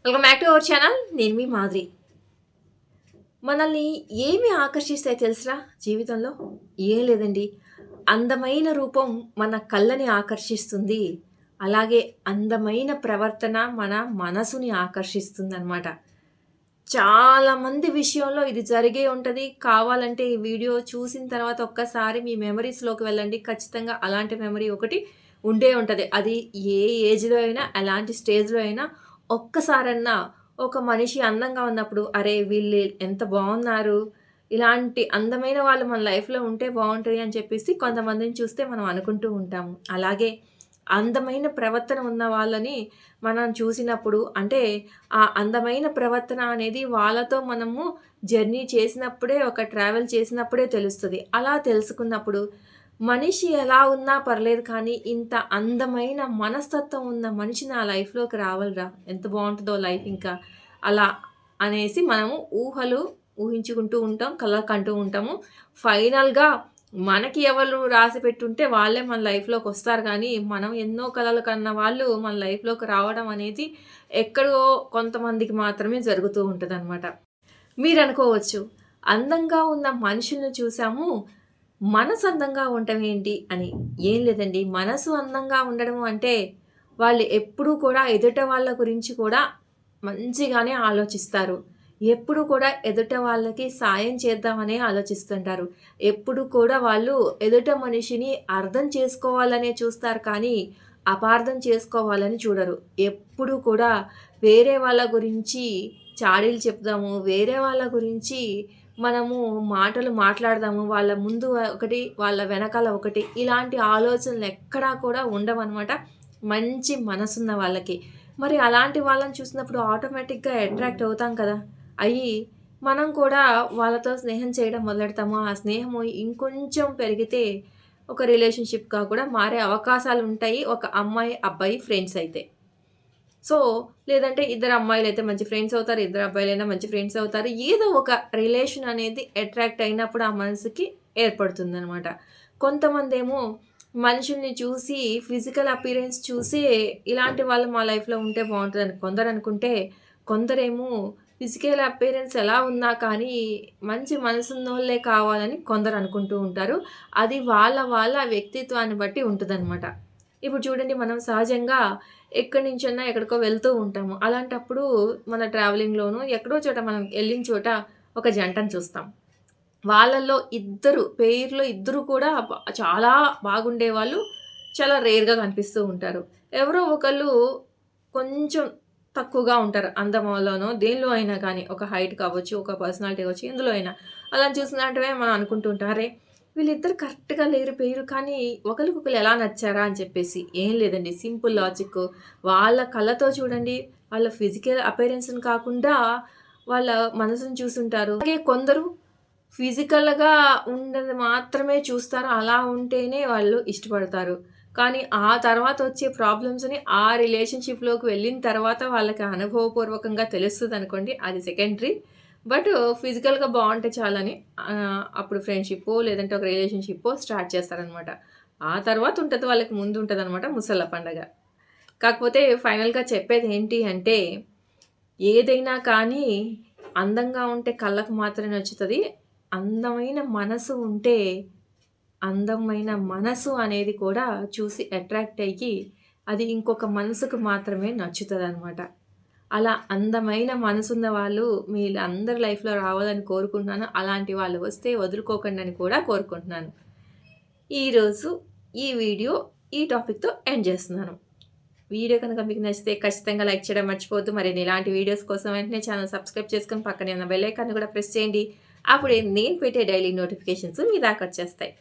Welcome back to our channel. నేను మీ మాధురి. మనల్ని ఏమి ఆకర్షిస్తాయి తెలుసా జీవితంలో? ఏం లేదండి. అందమైన రూపం మన కళ్ళని ఆకర్షిస్తుంది. అలాగే అందమైన ప్రవర్తన మన మనసుని ఆకర్షిస్తుందనమాట. చాలామంది విషయంలో ఇది జరిగే ఉంటది. కావాలంటే ఈ వీడియో చూసిన తర్వాత ఒక్కసారి మీ మెమరీస్‌లోకి వెళ్ళండి. ఖచ్చితంగా అలాంటి మెమరీ ఒకటి ఉండే ఉంటది. అది ఏ ఏజ్‌లో అయినా, ఎలాంటి స్టేజ్‌లో అయినా ఒక్కసారన్నా ఒక మనిషి అందంగా ఉన్నప్పుడు, అరే! వీళ్ళు ఎంత బావున్నారు. ఇలాంటి అందమైన వాళ్ళు మన లైఫ్‌లో ఉంటే బావుంటది అని చెప్పేసి కొంతమందిని చూస్తే మనం అనుకుంటూ ఉంటాము. అలాగే అందమైన ప్రవర్తన ఉన్న వాళ్ళని మనం చూసినప్పుడు అంటే ఆ అందమైన ప్రవర్తన అనేది వాళ్ళతో మనము జర్నీ చేసినప్పుడే, ఒక ట్రావెల్ చేసినప్పుడే తెలుస్తది. అలా తెలుసుకున్నప్పుడు మనిషి ఎలా ఉన్నా పర్లేదు కానీ, ఇంత అందమైన మనస్తత్వం ఉన్న మనిషి నా లైఫ్‌లోకి రావాలిరా! ఎంత బావుంటదో లైఫ్ ఇంకా. అలా అనేసి మనము ఊహించుకుంటూ ఉంటాం. కలలు కంటూ ఉంటాము. ఫైనల్‌గా మనకి ఎవరు రాసిపెట్టుంటే వాళ్ళే మన లైఫ్‌లోకొస్తారు గానీ, మనం ఎన్నో కలలు కన్న వాళ్ళు మన లైఫ్‌లోకి రావడం అనేది ఎక్కడో కొంతమందికి మాత్రమే జరుగుతూ ఉంటదనమాట. మీరనుకోవచ్చు, అందంగా ఉన్న మనుషుల్ని చూసాము, మనసు అందంగా ఉండటం ఏంటి అని. ఏం లేదండి. మనసు అందంగా ఉండడం అంటే, వాళ్ళు ఎప్పుడూ కూడా ఎదుట వాళ్ళ గురించి కూడా మంచిగానే ఆలోచిస్తారు. ఎప్పుడు కూడా ఎదుట వాళ్ళకి సాయం చేద్దామనే ఆలోచిస్తుంటారు. ఎప్పుడు కూడా వాళ్ళు ఎదుట మనిషిని అర్థం చేసుకోవాలనే చూస్తారు కానీ, అపార్థం చేసుకోవాలని చూడరు. ఎప్పుడు కూడా వేరే వాళ్ళ గురించి చాడీలు చెప్దాము, వేరే వాళ్ళ గురించి మనము మాటలు మాట్లాడదాము. వాళ్ళ ముందు ఒకటి, వాళ్ళ వెనకాల ఒకటి ఇలాంటి ఆలోచనలు ఎక్కడా కూడా ఉండవనమాట. మంచి మనసున్న వాళ్ళకి. మరి అలాంటి వాళ్ళని చూసినప్పుడు ఆటోమేటిక్‌గా అట్రాక్ట్ అవుతాం కదా! అయ్యి మనం కూడా వాళ్ళతో స్నేహం చేయడం మొదలెడతాము. ఆ స్నేహము ఇంకొంచెం పెరిగితే ఒక రిలేషన్‌షిప్‌గా కూడా మారే అవకాశాలుంటాయి. ఒక అమ్మాయి, అబ్బాయి ఫ్రెండ్స్ అయితే. సో, లేదంటే ఇద్దరు అమ్మాయిలైతే మంచి ఫ్రెండ్స్ అవుతారు. ఇద్దరు అబ్బాయిలైనా మంచి ఫ్రెండ్స్ అవుతారు. ఏదో ఒక రిలేషన్ అనేది అట్రాక్ట్ అయినప్పుడు ఆ మనసుకి ఏర్పడుతుందనమాట. కొంతమందేమో మనుషుల్ని చూసి ఫిజికల్ అపియరెన్స్ చూసి ఇలాంటి వాళ్ళు మా లైఫ్‌లో ఉంటే బావుంటదని కొందరనుకుంటే, కొందరేమో ఫిజికల్ అపియరెన్స్ ఎలా ఉన్నా కానీ మంచి మనసున్నోళ్ళే కావాలని కొందరనుకుంటూ ఉంటారు. అది వాళ్ళ వ్యక్తిత్వాన్ని బట్టి ఉంటదనమాట. ఇప్పుడు చూడండి మనం సహజంగా ఎక్కడి నుంచన్నా ఎక్కడికో వెళ్తూ ఉంటాము. అలాంటప్పుడు మన ట్రావెలింగ్‌లోనూ ఎక్కడో చోట మనం ఎళ్ళిన చోట ఒక జంటను చూస్తాం. వాళ్ళల్లో ఇద్దరు కూడా చాలా బాగుండేవాళ్ళు చాలా రేర్‌గా కనిపిస్తూ ఉంటారు. ఎవరో ఒకళ్ళు కొంచెం తక్కువగా ఉంటారు. అందములోనో దేనిలో అయినా కానీ ఒక హైట్ కావచ్చు, ఒక పర్సనాలిటీ కావచ్చు, ఎందులో అయినా. అలా చూసినట్టువే మనం అనుకుంటూ ఉంటాం. అరే! వీళ్ళిద్దరు కరెక్ట్‌గా లేరు పెయిరు. కానీ ఒకళ్ళకొకళ్ళు ఎలా నచ్చారా అని చెప్పేసి. ఏం లేదండి. Simple logic. వాళ్ళ కళ్ళతో చూడండి. వాళ్ళ ఫిజికల్ అపియరెన్స్‌ని కాకుండా వాళ్ళ మనసుని చూసుంటారు. అలాగే కొందరు ఫిజికల్‌గా ఉన్నది మాత్రమే చూస్తారు. అలా ఉంటేనే వాళ్ళు ఇష్టపడతారు. కానీ ఆ తర్వాత వచ్చే ప్రాబ్లమ్స్‌ని ఆ రిలేషన్‌షిప్‌లోకి వెళ్ళిన తర్వాత వాళ్ళకి అనుభవపూర్వకంగా తెలుస్తదనుకోండి. అది సెకండరీ. బట్ ఫిజికల్‌గా బావుంటే చాలని అప్పుడు ఫ్రెండ్‌షిప్పో లేదంటే ఒక రిలేషన్‌షిప్పో స్టార్ట్ చేస్తారనమాట. ఆ తర్వాత ఉంటది వాళ్ళకి ముందు ఉంటదనమాట ముసళ్ళ పండగ. కాకపోతే ఫైనల్‌గా చెప్పేదేంటి అంటే, ఏదైనా కానీ అందంగా ఉంటే కళ్ళకు మాత్రమే నచ్చుతది. అందమైన మనసు ఉంటే, అందమైన మనసు అనేది కూడా చూసి అట్రాక్ట్ అయ్యి, అది ఇంకొక మనసుకు మాత్రమే నచ్చుతదనమాట. అలా అందమైన మనసున్న వాళ్ళు మీరందరి లైఫ్‌లో రావాలని కోరుకుంటున్నాను. అలాంటి వాళ్ళు వస్తే వదులుకోకండి అని కూడా కోరుకుంటున్నాను. ఈరోజు ఈ వీడియో ఈ టాపిక్‌తో ఎండ్ చేస్తున్నాను. వీడియో కనుక మీకు నచ్చితే ఖచ్చితంగా లైక్ చేయడం మర్చిపోవద్దు. మరిన్ని ఇలాంటి వీడియోస్ కోసం వెంటనే ఛానెల్ సబ్స్క్రైబ్ చేసుకొని పక్కనే ఉన్న బెల్ ఐకాన్‌ని కూడా ప్రెస్ చేయండి. అప్పుడే నేను పెట్టే డైలీ నోటిఫికేషన్స్ మీ దాకా వచ్చేస్తాయి.